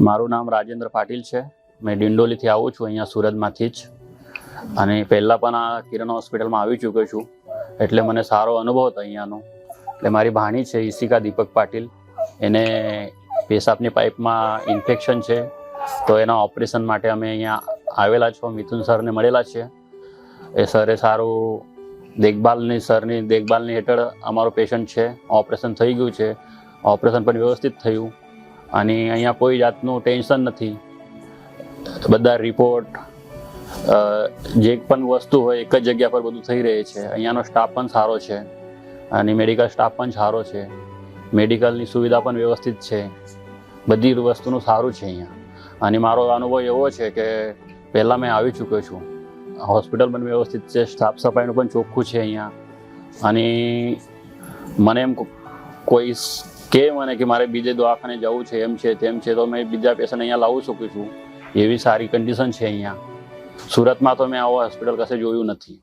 મારું નામ રાજેન્દ્ર પાટીલ છે. મેં ડિંડોલીથી આવું છું, અહીંયા સુરતમાંથી જ. અને પહેલાં પણ આ કિરણ હોસ્પિટલમાં આવી ચૂક્યો છું, એટલે મને સારો અનુભવ હતો અહીંયાનો. એટલે મારી ભાણી છે ઈશિકા દીપક પાટીલ, એને પેશાબની પાઇપમાં ઇન્ફેક્શન છે, તો એના ઓપરેશન માટે અમે અહીંયા આવેલા છો. મિથુન સરને મળેલા છે. એ સરે સારું સરની દેખભાલની હેઠળ અમારો પેશન્ટ છે. ઓપરેશન થઈ ગયું છે, ઓપરેશન પણ વ્યવસ્થિત થયું અને અહીંયા કોઈ જાતનું ટેન્શન નથી. બધા રિપોર્ટ જે પણ વસ્તુ હોય એક જ જગ્યા પર બધું થઈ રહે છે. અહીંયાનો સ્ટાફ પણ સારો છે અને મેડિકલ સ્ટાફ પણ સારો છે. મેડિકલની સુવિધા પણ વ્યવસ્થિત છે. બધી વસ્તુનું સારું છે અહીંયા. અને મારો અનુભવ એવો છે કે પહેલાં મેં આવી ચૂક્યો છું. હોસ્પિટલ પણ વ્યવસ્થિત છે, સાફ સફાઈનું પણ ચોખ્ખું છે અહીંયા. અને મને એમ કોઈ મને કે મારે બીજે દવાખાને જવું છે, એમ છે તેમ છે, તો મેં બીજા પેશન્ટ અહીંયા લાવી શકું છું. એવી સારી કન્ડિશન છે અહીંયા. સુરતમાં તો મેં આવો હોસ્પિટલ કશે જોયું નથી.